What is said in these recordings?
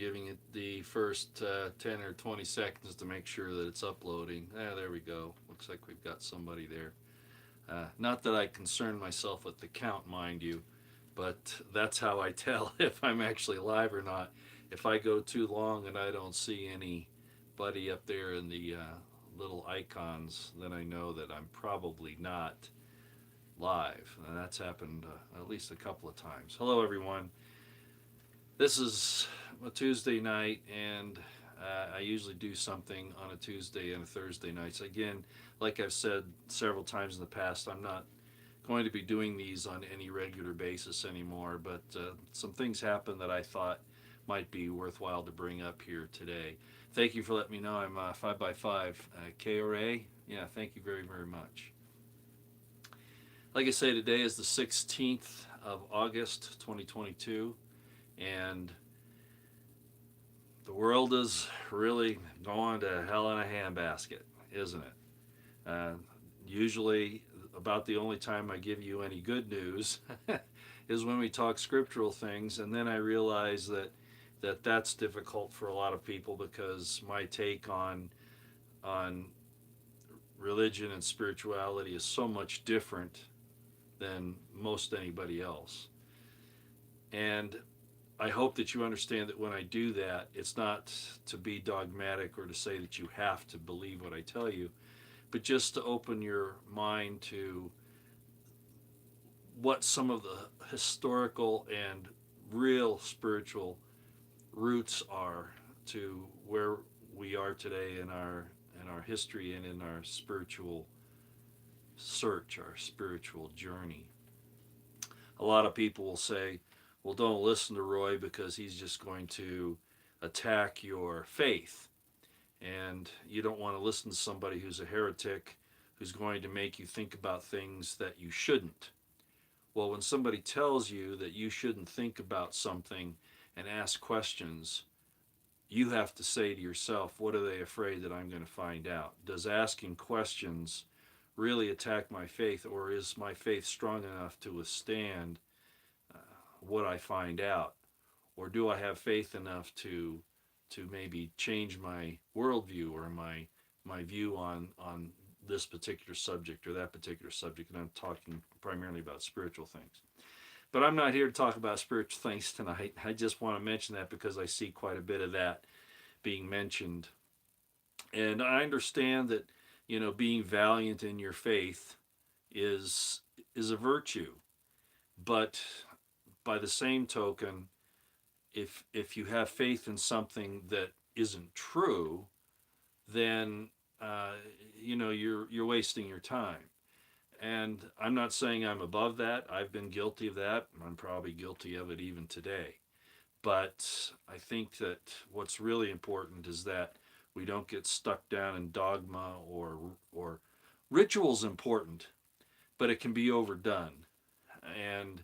giving it the first 10 or 20 seconds to make sure that it's uploading. There we go. Looks like we've got somebody there. Not that I concern myself with the count, mind you, but that's how I tell if I'm actually live or not. If I go too long and I don't see anybody up there in the little icons, then I know that I'm probably not live. And that's happened at least a couple of times. Hello, everyone. This is a Tuesday night, and I usually do something on a Tuesday and a Thursday nights. Again, like I've said several times in the past, I'm not going to be doing these on any regular basis anymore, but some things happened that I thought might be worthwhile to bring up here today. Thank you for letting me know I'm 5x5 KRA. Yeah, thank you very, very much. Like I say, today is the 16th of August, 2022, and the world is really going to hell in a handbasket, isn't it? Usually, about the only time I give you any good news is when we talk scriptural things, and then I realize that's difficult for a lot of people because my take on religion and spirituality is so much different than most anybody else. And I hope that you understand that when I do that, it's not to be dogmatic or to say that you have to believe what I tell you, but just to open your mind to what some of the historical and real spiritual roots are to where we are today in our history and in our spiritual search, our spiritual journey. A lot of people will say, well, don't listen to Roy because he's just going to attack your faith. And you don't want to listen to somebody who's a heretic who's going to make you think about things that you shouldn't. Well, when somebody tells you that you shouldn't think about something and ask questions, you have to say to yourself, what are they afraid that I'm going to find out? Does asking questions really attack my faith, or is my faith strong enough to withstand uh, what I find out? Or do I have faith enough to maybe change my worldview or my view on this particular subject or that particular subject? And I'm talking primarily about spiritual things. But I'm not here to talk about spiritual things tonight. I just want to mention that because I see quite a bit of that being mentioned. And I understand that, being valiant in your faith is a virtue. But by the same token, if you have faith in something that isn't true, then uh, you're wasting your time. And I'm not saying I'm above that. I've been guilty of that. I'm probably guilty of it even today. But I think that what's really important is that we don't get stuck down in dogma or ritual's important, but it can be overdone. And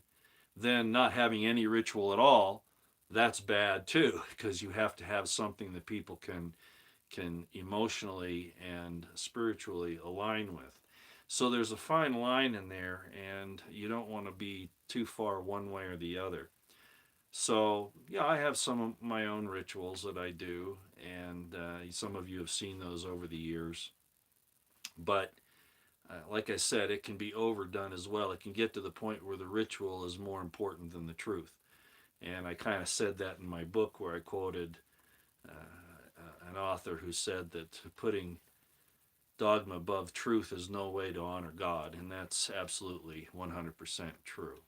then not having any ritual at all, that's bad too, because you have to have something that people can emotionally and spiritually align with. So there's a fine line in there, and you don't want to be too far one way or the other. So, yeah, I have some of my own rituals that I do, and some of you have seen those over the years. But like I said, it can be overdone as well. It can get to the point where the ritual is more important than the truth. And I kind of said that in my book where I quoted an author who said that putting dogma above truth is no way to honor God. And that's absolutely 100% true.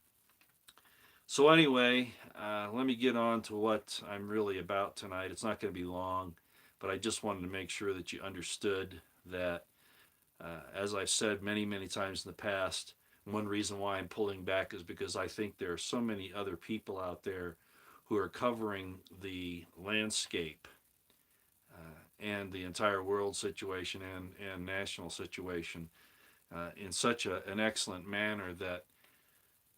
So, anyway, let me get on to what I'm really about tonight. It's not going to be long, but I just wanted to make sure that you understood that, as I've said many, many times in the past, one reason why I'm pulling back is because I think there are so many other people out there who are covering the landscape and the entire world situation and national situation in such an excellent manner that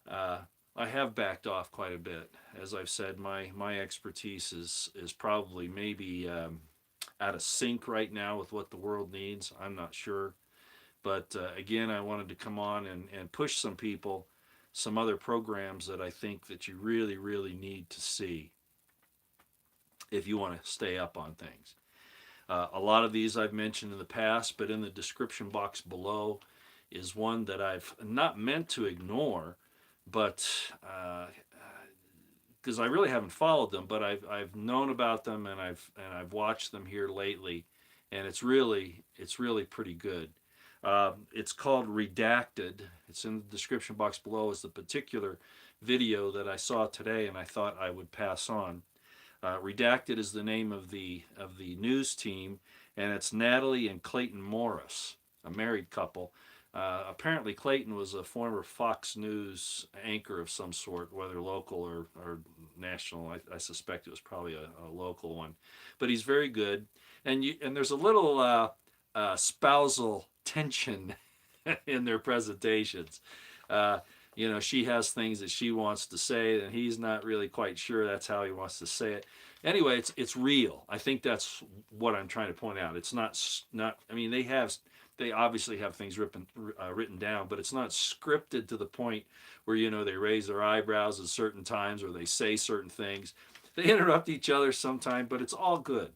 uh, I have backed off quite a bit. As I've said, my expertise is probably maybe out of sync right now with what the world needs. I'm not sure. But again, I wanted to come on and push some people, some other programs that I think that you really, really need to see. if you want to stay up on things. A lot of these I've mentioned in the past, but in the description box below is one that I've not meant to ignore, but because I really haven't followed them, but I've known about them and I've watched them here lately, and it's really pretty good. It's called Redacted. It's in the description box below. Is the particular video that I saw today, and I thought I would pass on. Redacted is the name of the news team, and it's Natalie and Clayton Morris, a married couple. Apparently, Clayton was a former Fox News anchor of some sort, whether local or national. I suspect it was probably a local one, but he's very good. And there's a little spousal tension in their presentations. Uh, she has things that she wants to say, and he's not really quite sure that's how he wants to say it. Anyway, it's real. I think that's what I'm trying to point out. It's not. I mean, they obviously have things written down, but it's not scripted to the point where they raise their eyebrows at certain times or they say certain things. They interrupt each other sometimes, but it's all good,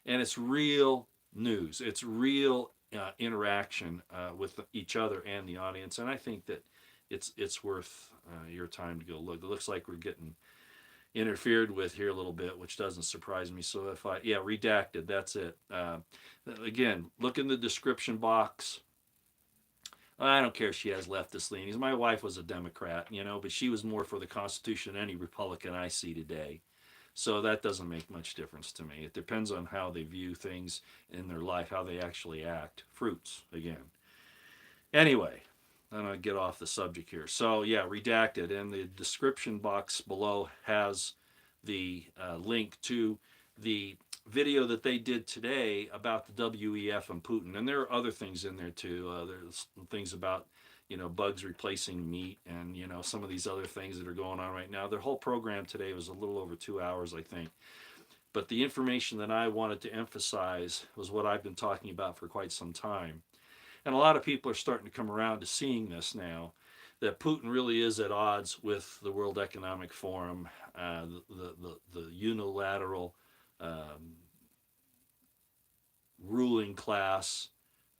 and it's real news. It's real interaction with each other and the audience, and I think that it's worth your time to go look. It looks like we're getting interfered with here a little bit, which doesn't surprise me. So Redacted, that's it. Again, look in the description box. I don't care if she has leftist leanings. My wife was a Democrat, but she was more for the Constitution than any Republican I see today. So that doesn't make much difference to me. It depends on how they view things in their life, how they actually act. Fruits, again. Anyway, I'm going to get off the subject here. So, Redacted. And the description box below has the link to the video that they did today about the WEF and Putin. And there are other things in there, too. There's things about, bugs replacing meat and, some of these other things that are going on right now. Their whole program today was a little over 2 hours, I think. But the information that I wanted to emphasize was what I've been talking about for quite some time. And a lot of people are starting to come around to seeing this now, that Putin really is at odds with the World Economic Forum, the unilateral ruling class,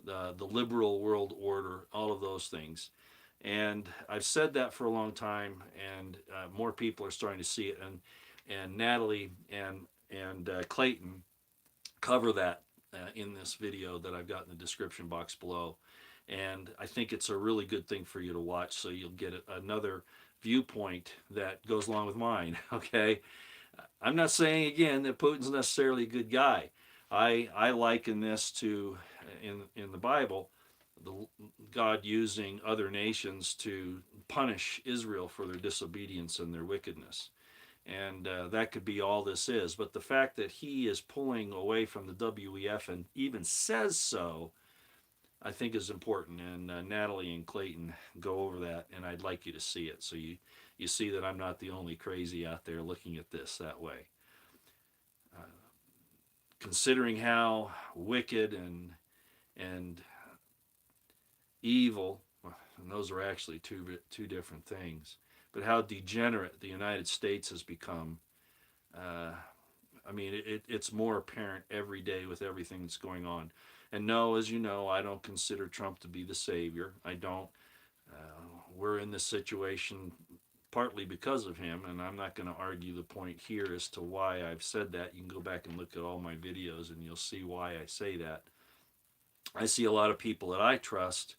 the liberal world order, all of those things. And I've said that for a long time, and more people are starting to see it. And Natalie and Clayton cover that in this video that I've got in the description box below. And I think it's a really good thing for you to watch, so you'll get another viewpoint that goes along with mine. Okay, I'm not saying again that Putin's necessarily a good guy. I liken this to in the Bible, God using other nations to punish Israel for their disobedience and their wickedness. And that could be all this is. But the fact that he is pulling away from the WEF and even says so, I think is important. And Natalie and Clayton go over that, and I'd like you to see it. So you see that I'm not the only crazy out there looking at this that way. Considering how wicked and evil, and those are actually two different things, but how degenerate the United States has become. I mean, it's more apparent every day with everything that's going on. And no, as you know, I don't consider Trump to be the savior. I don't. We're in this situation partly because of him, and I'm not going to argue the point here as to why I've said that. You can go back and look at all my videos, and you'll see why I say that. I see a lot of people that I trust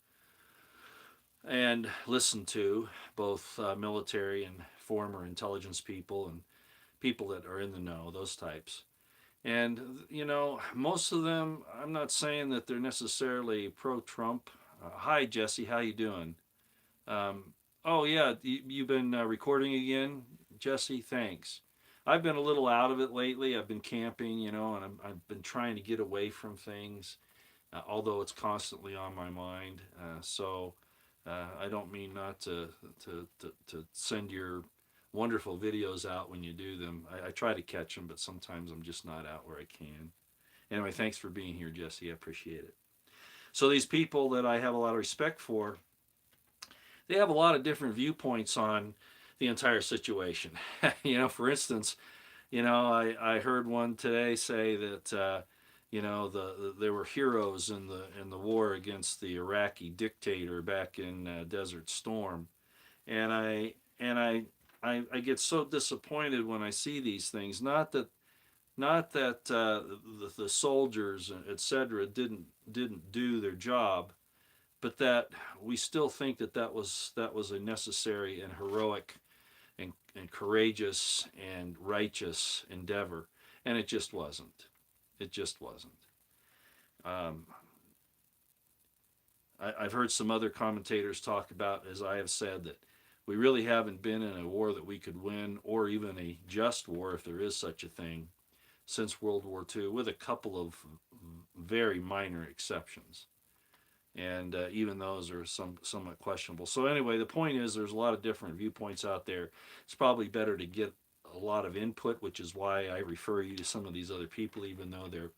and listen to, both military and former intelligence people and people that are in the know, those types. And most of them, I'm not saying that they're necessarily pro-Trump. Hi, Jesse, how you doing? Oh yeah, you've been recording again, Jesse. Thanks. I've been a little out of it lately. I've been camping, and I've been trying to get away from things, although it's constantly on my mind. So I don't mean not to send your wonderful videos out when you do them. I try to catch them, but sometimes I'm just not out where I can. Anyway, thanks for being here, Jesse. I appreciate it. So these people that I have a lot of respect for, they have a lot of different viewpoints on the entire situation. For instance, I heard one today say that there were heroes in the war against the Iraqi dictator back in Desert Storm, and I get so disappointed when I see these things. Not that the soldiers, etc., didn't do their job, but that we still think that was a necessary and heroic and courageous and righteous endeavor, and it just wasn't. It just wasn't. Um, I've heard some other commentators talk about, as I have said, that we really haven't been in a war that we could win, or even a just war, if there is such a thing, since World War II, with a couple of very minor exceptions. And even those are somewhat questionable. So anyway, the point is, there's a lot of different viewpoints out there. It's probably better to get a lot of input, which is why I refer you to some of these other people, even though they're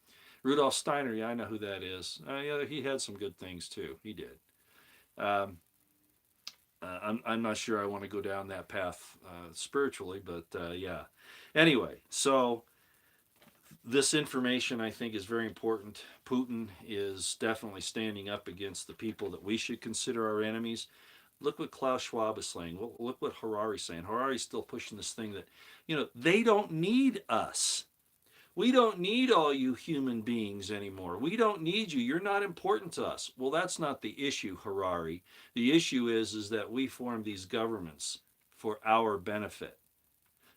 Rudolf Steiner. Yeah, I know who that is. Yeah, he had some good things too. He did. Um, I'm not sure I want to go down that path spiritually, but yeah. Anyway, so this information I think is very important. Putin is definitely standing up against the people that we should consider our enemies. Look what Klaus Schwab is saying. Look what Harari's saying. Harari's still pushing this thing that, they don't need us. We don't need all you human beings anymore. We don't need you. You're not important to us. Well, that's not the issue, Harari. The issue is that we form these governments for our benefit.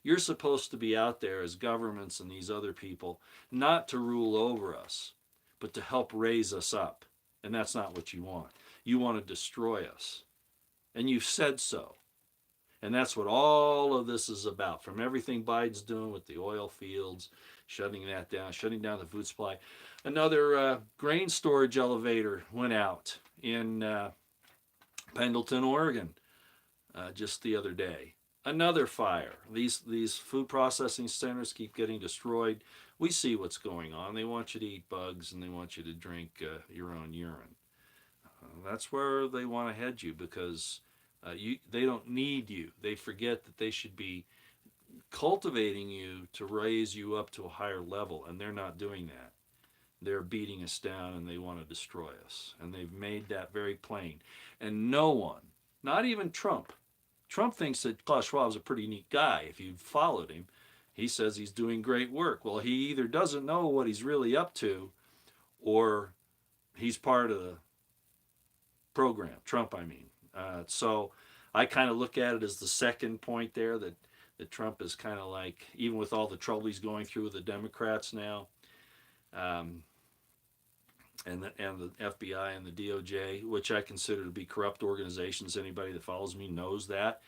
You're supposed to be out there as governments and these other people, not to rule over us, but to help raise us up. And that's not what you want. You want to destroy us. And you've said so. And that's what all of this is about. From everything Biden's doing with the oil fields, shutting that down, shutting down the food supply. Another grain storage elevator went out in Pendleton, Oregon, just the other day. Another fire. These food processing centers keep getting destroyed. We see what's going on. They want you to eat bugs and they want you to drink your own urine. That's where they want to head you, because they don't need you. They forget that they should be cultivating you to raise you up to a higher level, and they're not doing that. They're beating us down and they want to destroy us. And they've made that very plain. And no one, not even Trump, Trump thinks that Klaus Schwab's a pretty neat guy. If you've followed him, he says he's doing great work. Well, he either doesn't know what he's really up to, or he's part of the program. Trump, I mean. So I kind of look at it as the second point there, that Trump is kind of like, even with all the trouble he's going through with the Democrats now, um, and the FBI and the DOJ, which I consider to be corrupt organizations. Anybody that follows me knows that.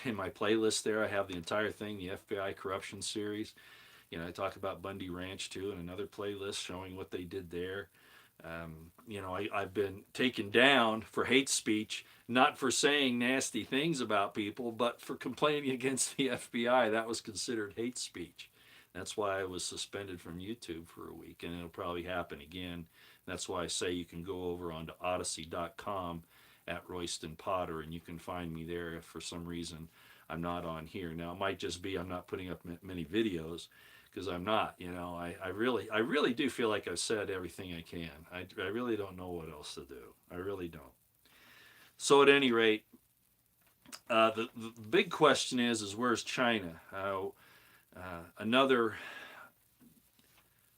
In my playlist there, I have the entire thing, the FBI corruption series. I talk about Bundy Ranch too, in another playlist showing what they did there. I've been taken down for hate speech, not for saying nasty things about people, but for complaining against the FBI. That was considered hate speech. That's why I was suspended from YouTube for a week, and it'll probably happen again. That's why I say you can go over onto odyssey.com at Royston Potter, and you can find me there if for some reason I'm not on here. Now, it might just be I'm not putting up many videos, because I'm not. I really do feel like I've said everything I can. I really don't know what else to do. I really don't. So at any rate, the big question is where's China? Another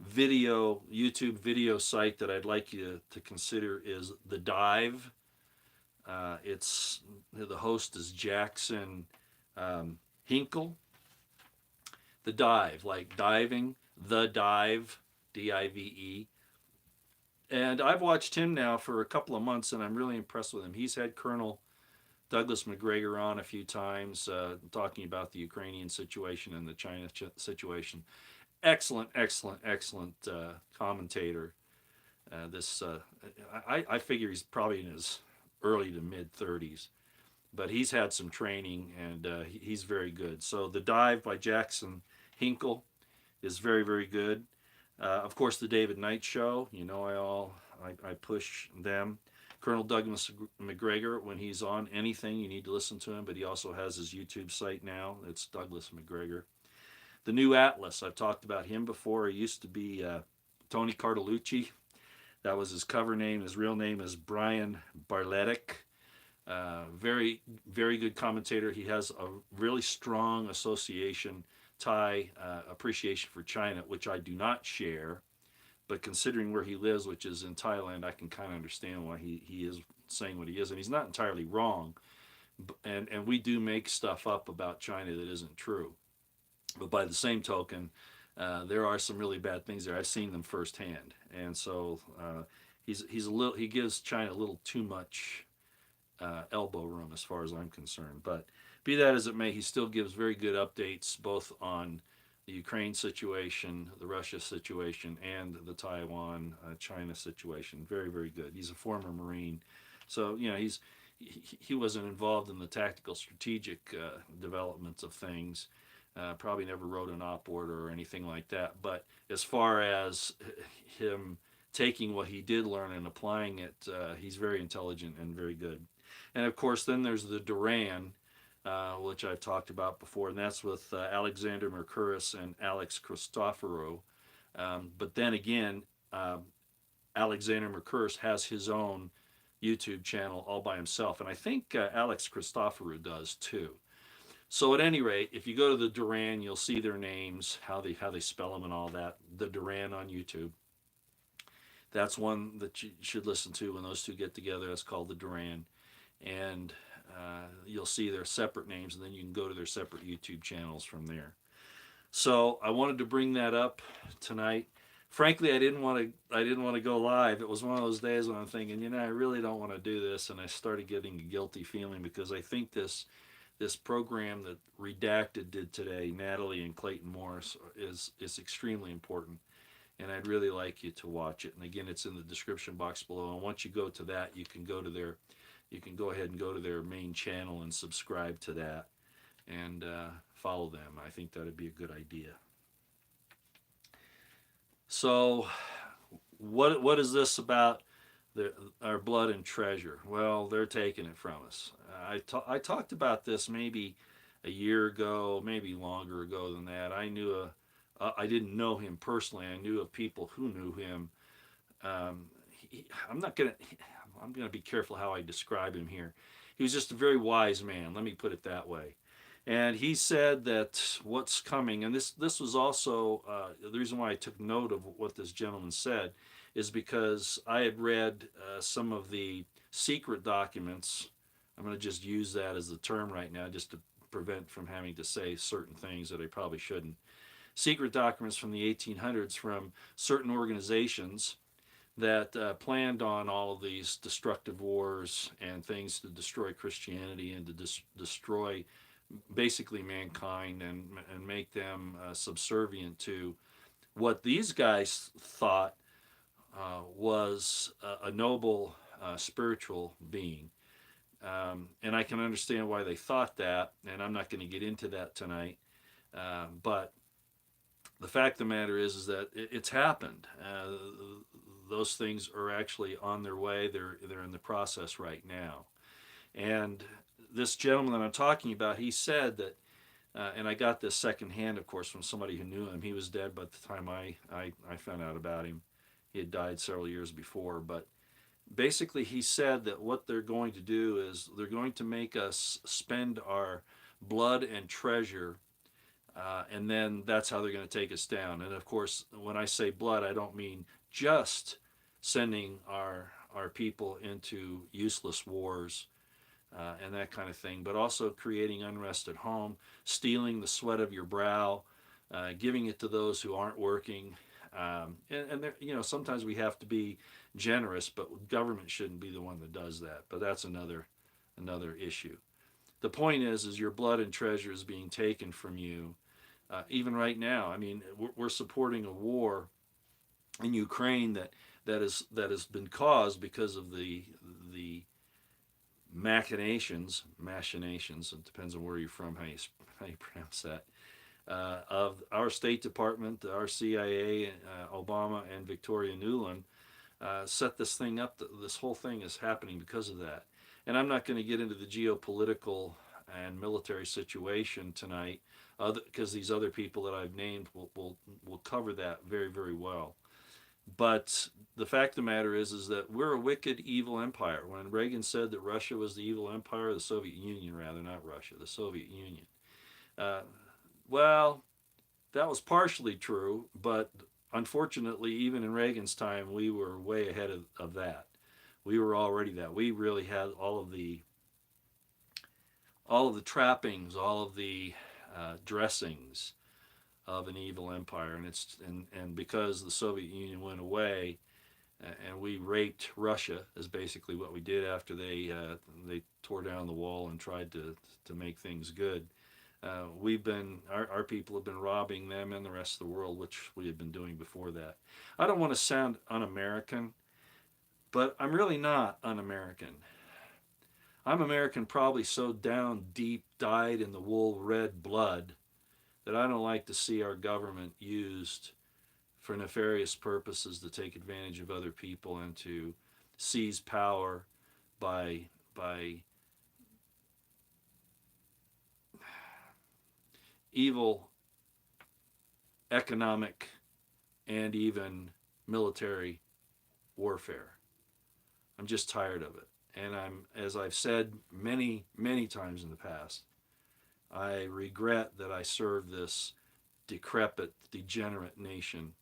YouTube video site that I'd like you to consider is The Dive. It's the host is Jackson Hinkle. The Dive, like diving, The Dive, Dive. And I've watched him now for a couple of months, and I'm really impressed with him. He's had Colonel Douglas McGregor on a few times, talking about the Ukrainian situation and the China situation. Excellent, excellent, excellent commentator. I figure he's probably in his early to mid 30s, but he's had some training, and he's very good. So The Dive by Jackson Hinkle is very, very good. Of course, the David Knight Show. I push them. Colonel Douglas McGregor, when he's on anything, you need to listen to him. But he also has his YouTube site now. It's Douglas McGregor. The new Atlas, I've talked about him before. He used to be Tony Cartolucci. That was his cover name. His real name is Brian Barletic. Very, very good commentator. He has a really strong association, tie, appreciation for China, which I do not share. But considering where he lives, which is in Thailand, I can kind of understand why he is saying what he is. And he's not entirely wrong. And we do make stuff up about China that isn't true. But by the same token, there are some really bad things there. I've seen them firsthand. And so he's a little, he gives China a little too much elbow room as far as I'm concerned. But be that as it may, he still gives very good updates both on the Ukraine situation, the Russia situation, and the Taiwan China situation. Very, very good. He's a former Marine, so he wasn't involved in the tactical, strategic developments of things. Probably never wrote an op-ord or anything like that. But as far as him taking what he did learn and applying it, he's very intelligent and very good. And of course, then there's the Duran, which I've talked about before, and that's with Alexander Mercouris and Alex Christoforou. But then again, Alexander Mercouris has his own YouTube channel all by himself, and I think Alex Christoforou does too. So at any rate, if you go to the Duran, you'll see their names, how they spell them, and all that. The Duran on YouTube. That's one that you should listen to when those two get together. That's called the Duran, and you'll see their separate names, and then you can go to their separate YouTube channels from there. So I wanted to bring that up tonight. Frankly, I didn't want to go live. It was one of those days when I'm thinking, I really don't want to do this, and I started getting a guilty feeling because I think this program that Redacted did today, Natalie and Clayton Morris, is extremely important, and I'd really like you to watch it. And again, it's in the description box below. And once you go to that, you can go ahead and go to their main channel and subscribe to that and follow them. I think that'd be a good idea. So, what is this about our blood and treasure? Well, they're taking it from us. I talked about this maybe a year ago, maybe longer ago than that. I didn't know him personally. I knew of people who knew him. Um, I'm not gonna. I'm gonna be careful how I describe him here. He was just a very wise man. Let me put it that way. And he said that what's coming, and this was also the reason why I took note of what this gentleman said, is because I had read some of the secret documents. I'm going to just use that as the term right now, just to prevent from having to say certain things that I probably shouldn't. Secret documents from the 1800s from certain organizations that planned on all of these destructive wars and things to destroy Christianity and to destroy basically mankind and make them subservient to what these guys thought was a noble spiritual being. And I can understand why they thought that, and I'm not going to get into that tonight. But the fact of the matter is that it's happened. Those things are actually on their way. They're in the process right now. And this gentleman that I'm talking about, he said that, and I got this secondhand, of course, from somebody who knew him. He was dead by the time I found out about him. He had died several years before. But basically, he said that what they're going to do is they're going to make us spend our blood and treasure, and then that's how they're going to take us down. And of course, when I say blood, I don't mean just sending our people into useless wars and that kind of thing, but also creating unrest at home, stealing the sweat of your brow, giving it to those who aren't working. And there, sometimes we have to be generous, but government shouldn't be the one that does that. But that's another issue. The point is your blood and treasure is being taken from you. Even right now, I mean, we're supporting a war in Ukraine that has been caused because of the machinations. It depends on where you're from, how you pronounce that. Of our State Department, our CIA, Obama, and Victoria Nuland set this thing up. This whole thing is happening because of that. And I'm not going to get into the geopolitical and military situation tonight. because these other people that I've named will cover that very, very well. But the fact of the matter is that we're a wicked, evil empire. When Reagan said that Russia was the evil empire, the Soviet Union, rather, not Russia, the Soviet Union. Uh, well, that was partially true, but unfortunately, even in Reagan's time, we were way ahead of that. We were already that. We really had all of the trappings, all of the dressings of an evil empire, and because the Soviet Union went away, and we raped Russia is basically what we did after they tore down the wall and tried to make things good. Our people have been robbing them and the rest of the world, which we had been doing before that. I don't want to sound un-American, but I'm really not un-American. I'm American, probably so down deep, dyed in the wool red blood that I don't like to see our government used for nefarious purposes to take advantage of other people and to seize power by evil economic and even military warfare. I'm just tired of it. And as I've said many, many times in the past, I regret that I served this decrepit, degenerate nation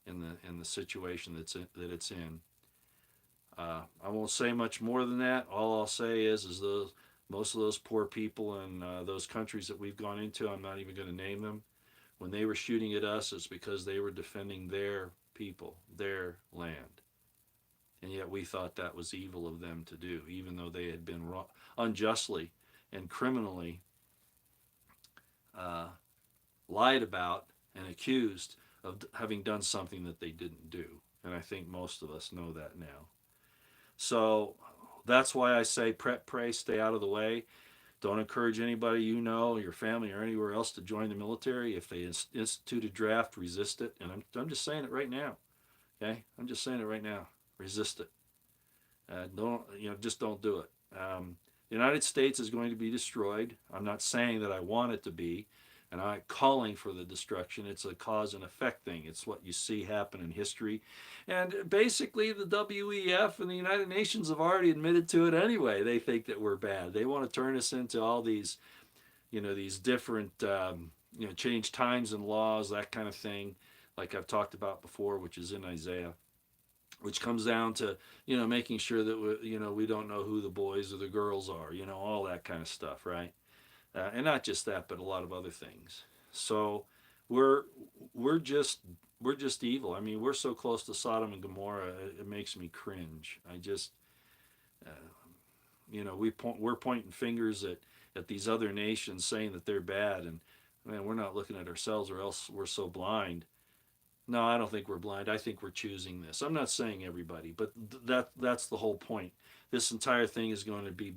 in the situation that it's in. I won't say much more than that. All I'll say is those most of those poor people in those countries that we've gone into, I'm not even going to name them. When they were shooting at us, it's because they were defending their people, their land, and yet we thought that was evil of them to do, even though they had been unjustly and criminally uh, lied about and accused of having done something that they didn't do. And I think most of us know that now. So that's why I say prep, pray, stay out of the way. Don't encourage anybody you know, your family, or anywhere else to join the military. If they institute a draft, resist it. And I'm just saying it right now. Okay, I'm just saying it right now. Resist it. Don't just don't do it. The United States is going to be destroyed. I'm not saying that I want it to be, and I'm not calling for the destruction. It's a cause and effect thing. It's what you see happen in history, and basically the WEF and the United Nations have already admitted to it anyway. They think that we're bad. They want to turn us into all these, these different, change times and laws, that kind of thing, like I've talked about before, which is in Isaiah, which comes down to making sure that we don't know who the boys or the girls are, all that kind of stuff, right? And not just that, but a lot of other things. So we're we're just we're just evil. I mean, we're so close to Sodom and Gomorrah, it makes me cringe. I just uh, we're pointing fingers at these other nations, saying that they're bad, and man, we're not looking at ourselves, or else we're so blind. No, I don't think we're blind. I think we're choosing this. I'm not saying everybody, but that's the whole point. This entire thing is going to be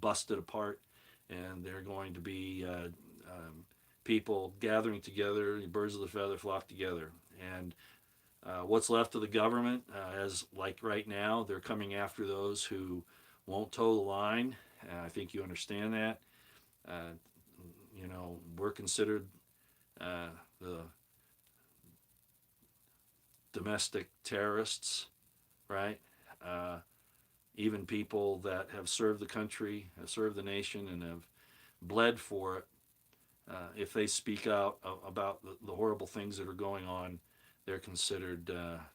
busted apart, and they're going to be people gathering together. Birds of the feather flock together, and what's left of the government, as like right now, they're coming after those who won't toe the line. I think you understand that. Uh, we're considered the domestic terrorists, right? Uh, Even people that have served the country, have served the nation, and have bled for it, if they speak out about the horrible things that are going on, they're considered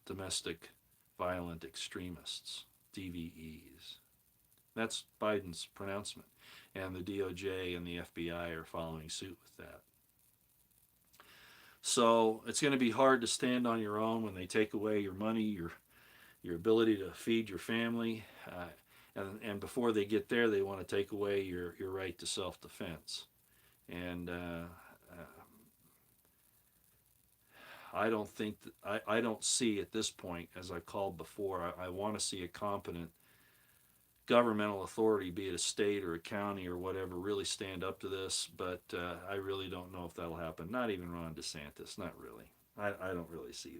domestic violent extremists, DVEs. That's Biden's pronouncement. And the DOJ and the FBI are following suit with that. So it's going to be hard to stand on your own when they take away your money, your ability to feed your family, and before they get there, they want to take away your right to self defense. And I don't think that, I don't see at this point, as I called before, I want to see a competent governmental authority, be it a state or a county or whatever, really stand up to this. But I really don't know if that'll happen. Not even Ron DeSantis. Not really. I don't really see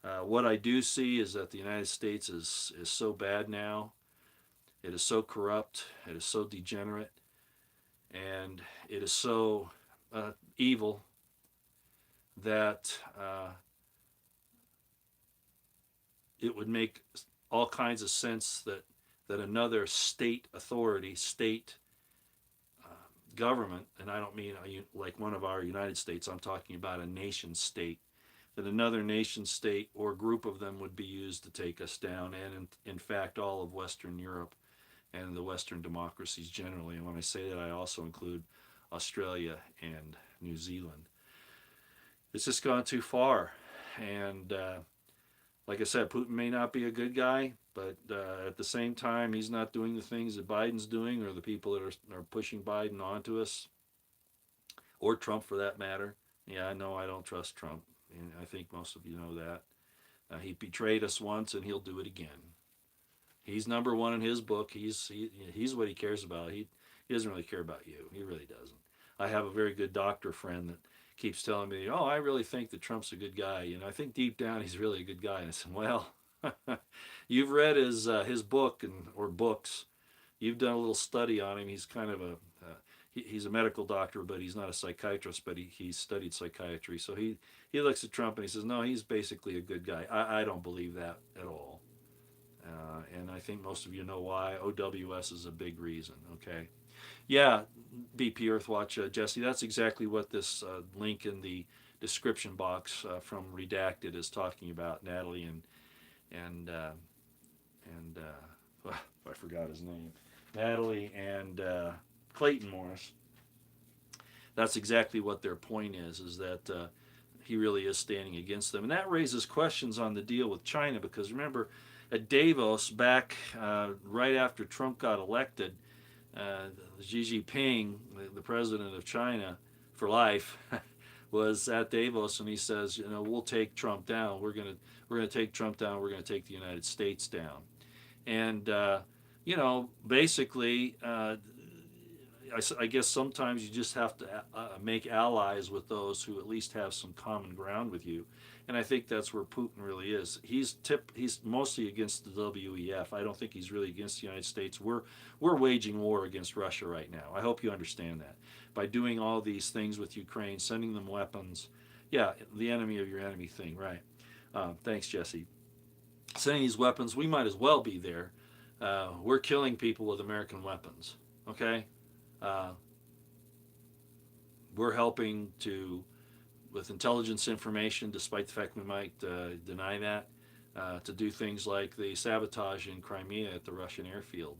that. What I do see is that the United States is so bad now. It is so corrupt. It is so degenerate, and it is so evil that it would make all kinds of sense that another state authority, state government, and I don't mean like one of our United States, I'm talking about a nation state, that another nation state or group of them would be used to take us down, and in fact, all of Western Europe and the Western democracies generally. And when I say that, I also include Australia and New Zealand. It's just gone too far. And like I said, Putin may not be a good guy, but at the same time, he's not doing the things that Biden's doing, or the people that are pushing Biden onto us, or Trump for that matter. Yeah, I know I don't trust Trump, and I think most of you know that. He betrayed us once, and he'll do it again. He's number one in his book. He's what he cares about. He doesn't really care about you. He really doesn't. I have a very good doctor friend that keeps telling me, "Oh, I really think that Trump's a good guy. I think deep down he's really a good guy." And I said, "Well, you've read his book or books. You've done a little study on him. He's kind of he's a medical doctor, but he's not a psychiatrist. But he studied psychiatry. So he looks at Trump and he says, no, he's basically a good guy. I don't believe that at all." And I think most of you know why. OWS is a big reason, okay? Yeah, BP Earthwatch, Jesse, that's exactly what this link in the description box from Redacted is talking about, Natalie and well, I forgot his name. Natalie and Clayton Morris. That's exactly what their point is that he really is standing against them. And that raises questions on the deal with China, because remember, at Davos back right after Trump got elected, Xi Jinping, the president of China for life, was at Davos, and he says, we'll take Trump down. We're gonna take Trump down. We're gonna take the United States down. And basically, I guess sometimes you just have to make allies with those who at least have some common ground with you, and I think that's where Putin really is. He's mostly against the WEF. I don't think he's really against the United States. We're waging war against Russia right now. I hope you understand that. By doing all these things with Ukraine, sending them weapons, yeah, the enemy of your enemy thing, right? Thanks, Jesse. Sending these weapons, we might as well be there. We're killing people with American weapons. Okay. Uh, we're helping with intelligence information, despite the fact we might deny that, to do things like the sabotage in Crimea at the Russian airfield.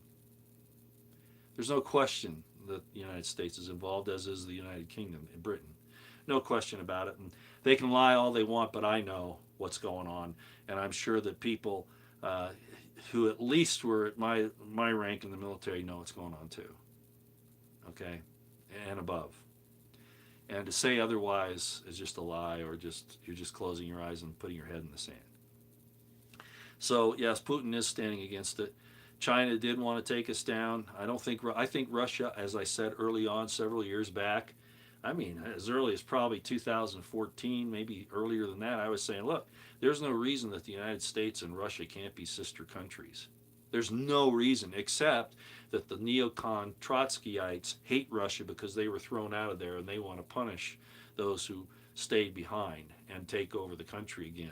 There's no question that the United States is involved, as is the United Kingdom and Britain. No question about it. And they can lie all they want, but I know what's going on. And I'm sure that people who at least were at my rank in the military know what's going on too. Okay? And above. And to say otherwise is just a lie, or you're just closing your eyes and putting your head in the sand. So yes, Putin is standing against it. China did want to take us down. I think Russia, as I said early on, several years back, I mean, as early as probably 2014, maybe earlier than that, I was saying, look, there's no reason that the United States and Russia can't be sister countries. There's no reason, except that the neocon Trotskyites hate Russia because they were thrown out of there, and they want to punish those who stayed behind and take over the country again,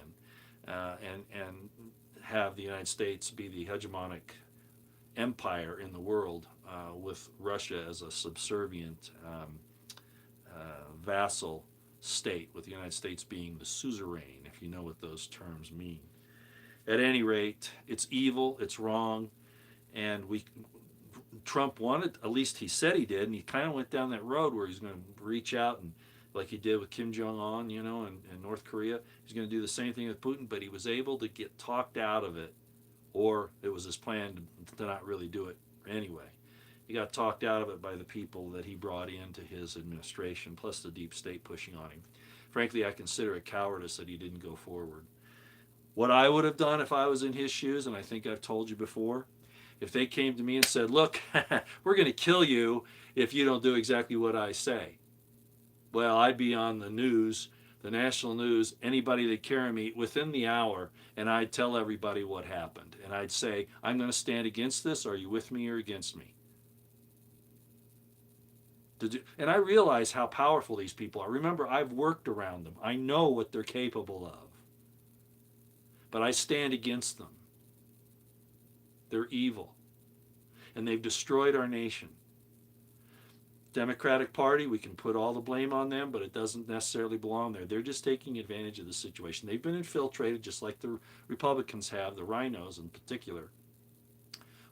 and have the United States be the hegemonic empire in the world, with Russia as a subservient vassal state, with the United States being the suzerain, if you know what those terms mean. At any rate, it's evil, it's wrong, and Trump wanted, at least he said he did, and he kind of went down that road where he's going to reach out, and like he did with Kim Jong-un, in North Korea, he's going to do the same thing with Putin, but he was able to get talked out of it, or it was his plan to not really do it anyway. He got talked out of it by the people that he brought into his administration, plus the deep state pushing on him. Frankly, I consider it cowardice that he didn't go forward. What I would have done if I was in his shoes, and I think I've told you before, if they came to me and said, look, we're going to kill you if you don't do exactly what I say. Well, I'd be on the news, the national news, anybody that carry me within the hour, and I'd tell everybody what happened. And I'd say, I'm going to stand against this. Are you with me or against me? to do. And I realize how powerful these people are. Remember, I've worked around them. I know what they're capable of. But I stand against them. They're evil. And they've destroyed our nation. Democratic Party, we can put all the blame on them, but it doesn't necessarily belong there. They're just taking advantage of the situation. They've been infiltrated just like the Republicans have, the rhinos in particular,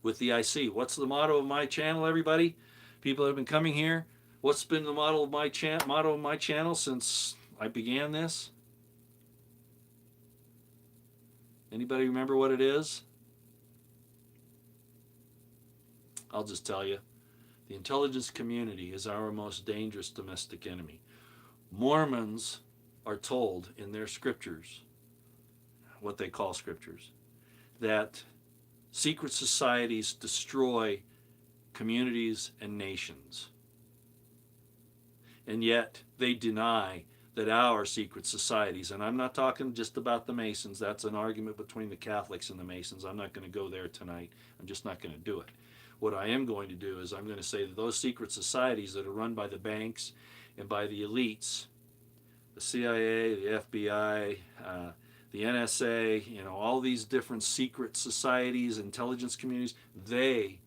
with the IC. What's the motto of my channel, everybody? People that have been coming here, what's been the motto of my channel since I began this? Anybody remember what it is? I'll just tell you. The intelligence community is our most dangerous domestic enemy. Mormons are told in their scriptures, what they call scriptures, that secret societies destroy communities and nations. And yet they deny that our secret societies, and I'm not talking just about the Masons, that's an argument between the Catholics and the Masons. I'm not going to go there tonight. I'm just not going to do it. What I am going to do is I'm going to say that those secret societies that are run by the banks and by the elites, the CIA, the FBI, the NSA, all these different secret societies, intelligence communities, they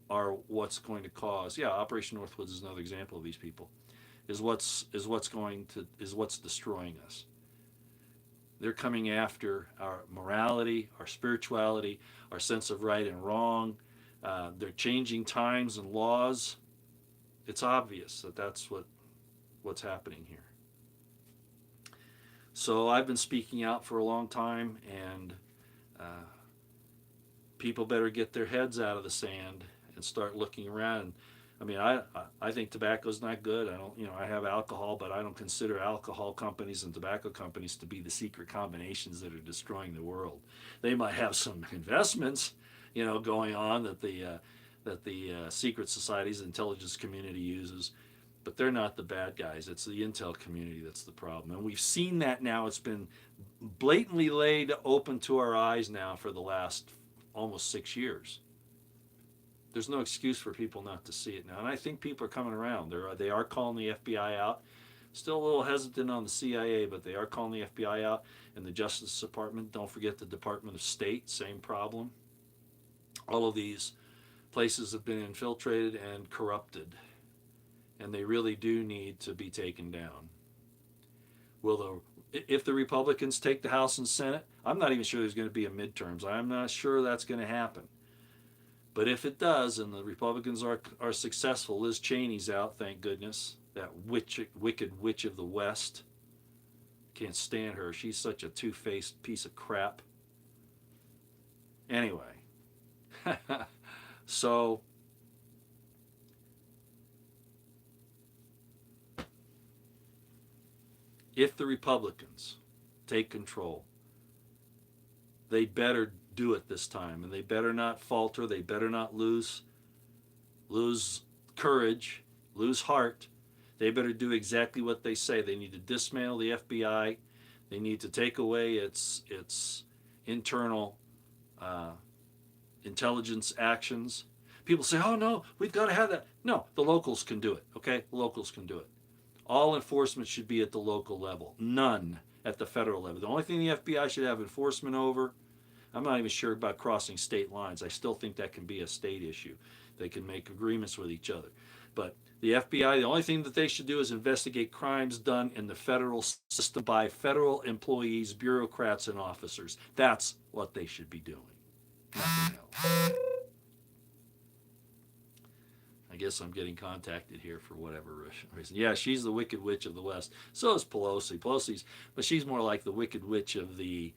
are what's going to cause. Yeah, Operation Northwoods is another example of these people. Is what's destroying us. They're coming after our morality, our spirituality, our sense of right and wrong. They're changing times and laws. It's obvious that that's what's happening here. So I've been speaking out for a long time, and people better get their heads out of the sand and start looking around. I mean, I think tobacco's not good. I have alcohol, but I don't consider alcohol companies and tobacco companies to be the secret combinations that are destroying the world. They might have some investments, going on that the secret societies, intelligence community uses, but they're not the bad guys. It's the intel community that's the problem, and we've seen that now. It's been blatantly laid open to our eyes now for the last almost 6 years. There's no excuse for people not to see it now, and I think people are coming around. They are calling the FBI out. Still a little hesitant on the CIA, but they are calling the FBI out, and the Justice Department. Don't forget the Department of State, same problem. All of these places have been infiltrated and corrupted, and they really do need to be taken down. If the Republicans take the House and Senate, I'm not even sure there's going to be a midterms. I'm not sure that's going to happen. But if it does, and the Republicans are successful, Liz Cheney's out, thank goodness. That wicked witch of the West. Can't stand her. She's such a two-faced piece of crap. Anyway. So, if the Republicans take control, they better do it this time, and they better not falter. They better not lose courage, lose heart. They better do exactly what they say. They need to dismantle the FBI. They need to take away its internal intelligence actions. People say, "Oh no, we've got to have that." No, the locals can do it. Okay, the locals can do it. All enforcement should be at the local level. None at the federal level. The only thing the FBI should have enforcement over, I'm not even sure about crossing state lines. I still think that can be a state issue. They can make agreements with each other. But the FBI, the only thing that they should do is investigate crimes done in the federal system by federal employees, bureaucrats, and officers. That's what they should be doing. Nothing else. I guess I'm getting contacted here for whatever reason. Yeah, she's the Wicked Witch of the West. So is Pelosi. But she's more like the Wicked Witch of the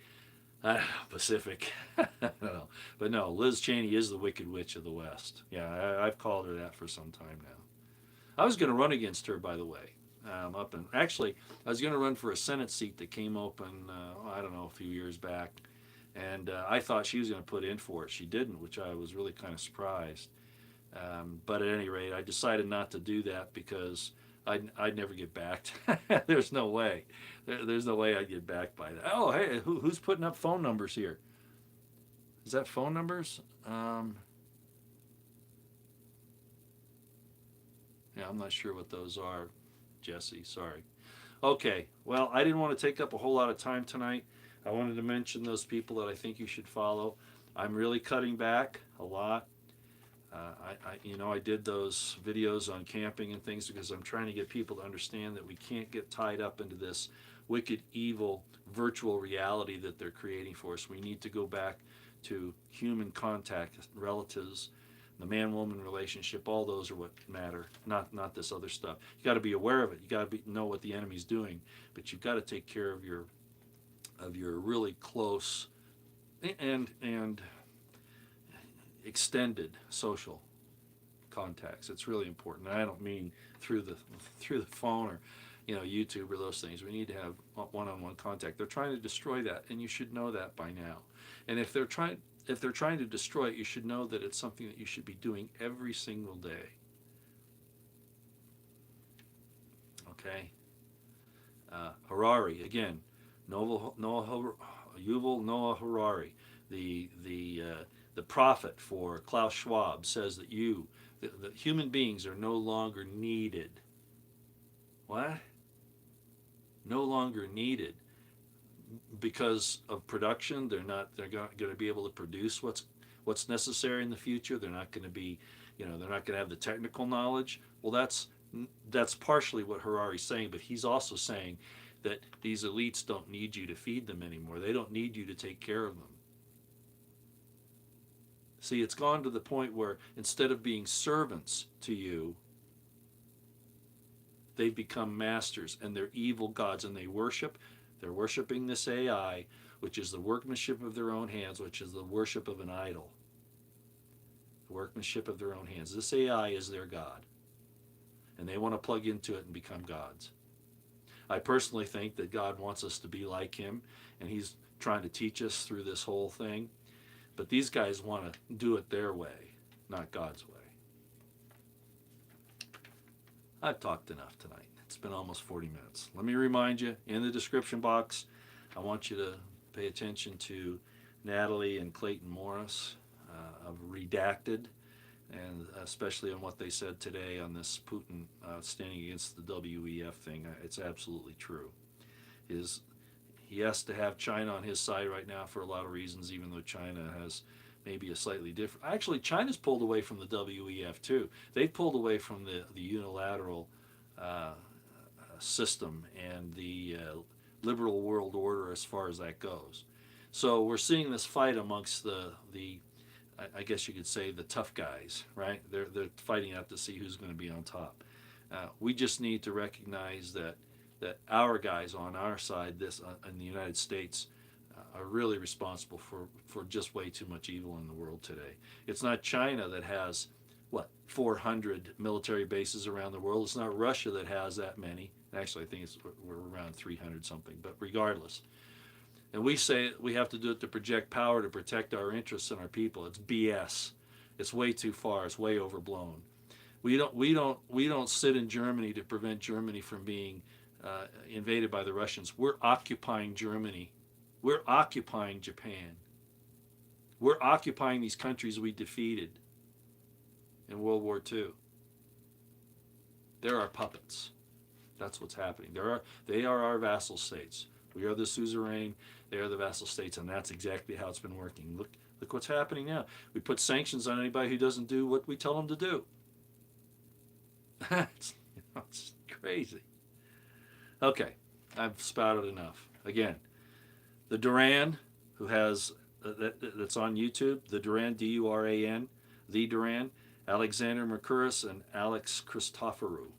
Pacific. I don't know. But no, Liz Cheney is the Wicked Witch of the West. Yeah, I've called her that for some time now. I was going to run against her, by the way. Actually, I was going to run for a Senate seat that came open, I don't know, a few years back. And I thought she was going to put in for it. She didn't, which I was really kind of surprised. But at any rate, I decided not to do that because I'd never get backed. There's no way. There's no way I'd get backed by that. Oh, hey, who's putting up phone numbers here? Is that phone numbers? Yeah, I'm not sure what those are, Jesse. Sorry. Okay, well, I didn't want to take up a whole lot of time tonight. I wanted to mention those people that I think you should follow. I'm really cutting back a lot. I did those videos on camping and things because I'm trying to get people to understand that we can't get tied up into this wicked, evil, virtual reality that they're creating for us. We need to go back to human contact, relatives, the man-woman relationship. All those are what matter, not this other stuff. You got to be aware of it. You got to know what the enemy's doing, but you've got to take care of your really close and extended social contacts. It's really important. And I don't mean through the phone or YouTube or those things. We need to have one-on-one contact. They're trying to destroy that, and you should know that by now. And if they're trying to destroy it, you should know that it's something that you should be doing every single day. Okay. Harari again, Yuval Noah Harari, the prophet for Klaus Schwab, says that the human beings are no longer needed. What? No longer needed because of production. They're going to be able to produce what's necessary in the future. They're not going to be, they're not going to have the technical knowledge. Well, that's partially what Harari's saying, but he's also saying that these elites don't need you to feed them anymore. They don't need you to take care of them. See, it's gone to the point where instead of being servants to you, they've become masters, and they're evil gods, and they're worshiping this AI, which is the workmanship of their own hands, which is the worship of an idol. The workmanship of their own hands. This AI is their God, and they want to plug into it and become gods. I personally think that God wants us to be like him, and he's trying to teach us through this whole thing. But these guys want to do it their way, not God's way. I've talked enough tonight. It's been almost 40 minutes. Let me remind you, in the description box, I want you to pay attention to Natalie and Clayton Morris of Redacted, and especially on what they said today on this Putin standing against the WEF thing. It's absolutely true. He has to have China on his side right now for a lot of reasons, even though China has maybe a slightly different. Actually, China's pulled away from the WEF too. They've pulled away from the unilateral system and the liberal world order as far as that goes. So we're seeing this fight amongst the I guess you could say the tough guys, right? They're fighting out to see who's going to be on top. We just need to recognize that our guys on our side, in the United States, are really responsible for just way too much evil in the world today. It's not China that has 400 military bases around the world. It's not Russia that has that many. Actually, I think we're around 300 something. But regardless, and we say we have to do it to project power to protect our interests and our people. It's BS. It's way too far. It's way overblown. We don't sit in Germany to prevent Germany from being invaded by the Russians. We're occupying Germany. We're occupying Japan. We're occupying these countries we defeated in World War II. They're our puppets. That's what's happening. They are our vassal states. We are the suzerain. They are the vassal states, and that's exactly how it's been working. Look what's happening now. We put sanctions on anybody who doesn't do what we tell them to do. it's crazy. Okay, I've spouted enough. Again, the Duran, who has that's on YouTube, the Duran, Duran, the Duran, Alexander Mercouris and Alex Christoforou.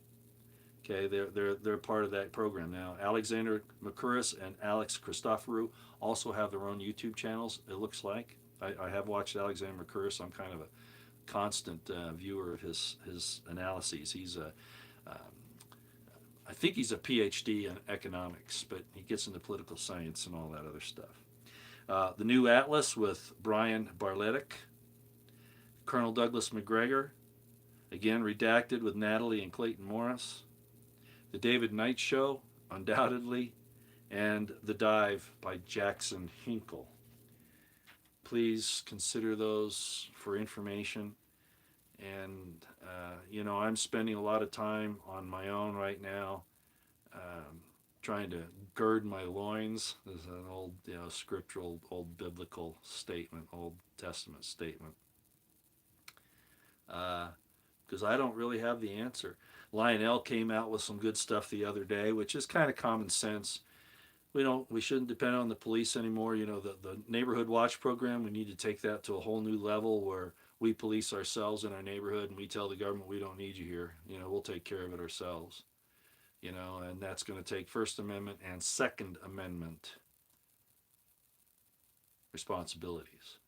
Okay, they're part of that program now. Alexander Mercouris and Alex Christoforou also have their own YouTube channels. It looks like I have watched Alexander Mercouris. I'm kind of a constant viewer of his analyses. I think he's a PhD in economics, but he gets into political science and all that other stuff. The New Atlas with Brian Barletic, Colonel Douglas McGregor, again Redacted with Natalie and Clayton Morris, The David Knight Show, undoubtedly, and The Dive by Jackson Hinkle. Please consider those for information. And, I'm spending a lot of time on my own right now, trying to gird my loins. This is an old, scriptural, old biblical statement, Old Testament statement. Because I don't really have the answer. Lionel came out with some good stuff the other day, which is kind of common sense. We shouldn't depend on the police anymore. The neighborhood watch program, we need to take that to a whole new level where we police ourselves in our neighborhood and we tell the government we don't need you here. We'll take care of it ourselves. And that's going to take First Amendment and Second Amendment responsibilities.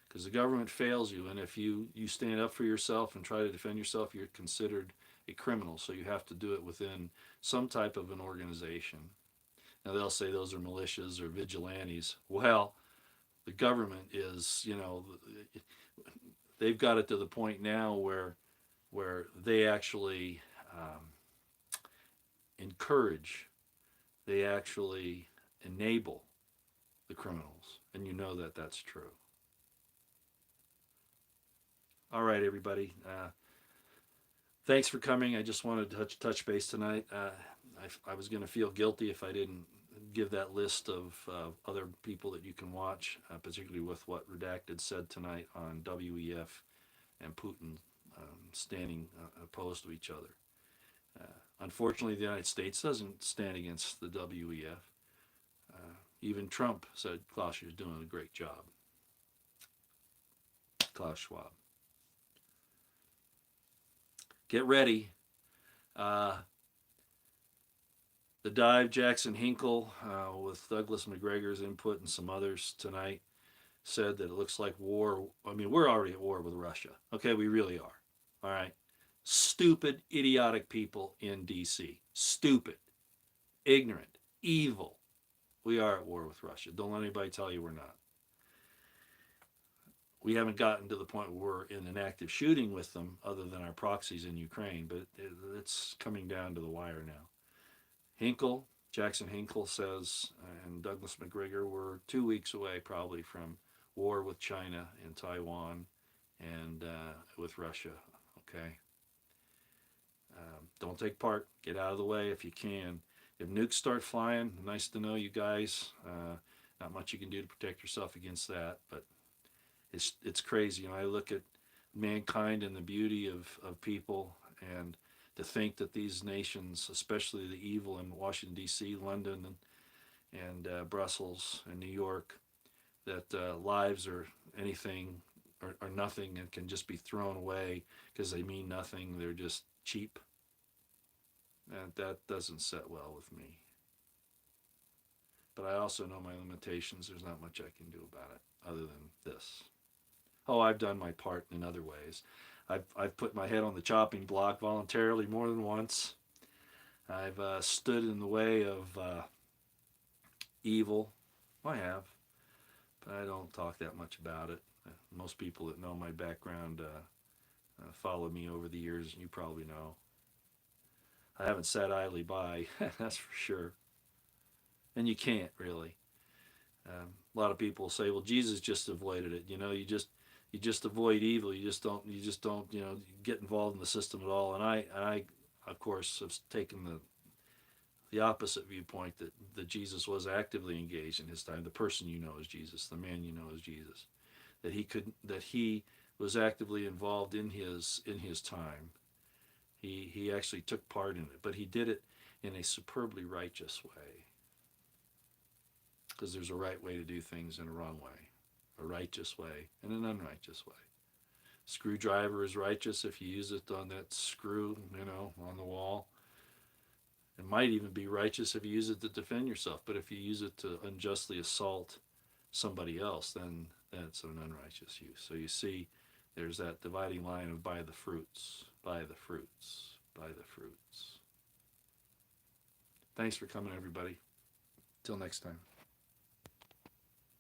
Because the government fails you, and if you stand up for yourself and try to defend yourself, you're considered a criminal. So you have to do it within some type of an organization. Now they'll say those are militias or vigilantes. Well, the government is, they've got it to the point now where they actually encourage, they actually enable the criminals, and that that's true. All right, everybody. Thanks for coming. I just wanted to touch base tonight. I was going to feel guilty if I didn't give that list of other people that you can watch, particularly with what Redacted said tonight on WEF and Putin standing opposed to each other. Unfortunately, the United States doesn't stand against the WEF. Even Trump said Klaus is doing a great job. Klaus Schwab. Get ready. The dive, Jackson Hinkle, with Douglas McGregor's input and some others tonight, said that it looks like war. I mean, we're already at war with Russia. Okay, we really are. All right. Stupid, idiotic people in D.C. Stupid, ignorant, evil. We are at war with Russia. Don't let anybody tell you we're not. We haven't gotten to the point where we're in an active shooting with them other than our proxies in Ukraine, but it's coming down to the wire now. Hinkle, Jackson Hinkle says, and Douglas McGregor, we're 2 weeks away probably from war with China and Taiwan and with Russia. Okay? Don't take part. Get out of the way if you can. If nukes start flying, nice to know you guys. Not much you can do to protect yourself against that, but it's crazy. I look at mankind and the beauty of people, and to think that these nations, especially the evil in Washington, D.C., London, and Brussels and New York, that lives are anything or nothing and can just be thrown away because they mean nothing. They're just cheap. And that doesn't set well with me. But I also know my limitations. There's not much I can do about it other than this. Oh, I've done my part in other ways. I've put my head on the chopping block voluntarily more than once. I've stood in the way of evil. I have, but I don't talk that much about it. Most people that know my background followed me over the years, and you probably know. I haven't sat idly by, that's for sure. And you can't really. A lot of people say, "Well, Jesus just avoided it." You just avoid evil. You just don't get involved in the system at all. And I of course have taken the opposite viewpoint, that Jesus was actively engaged in his time. The person you know is Jesus. The man you know is Jesus. That he was actively involved in his time. He actually took part in it, but he did it in a superbly righteous way. Because there's a right way to do things and a wrong way, a righteous way and an unrighteous way. Screwdriver is righteous if you use it on that screw, on the wall. It might even be righteous if you use it to defend yourself, but if you use it to unjustly assault somebody else, then it's an unrighteous use. So you see, there's that dividing line of by the fruits, by the fruits, by the fruits. Thanks for coming, everybody. Till next time.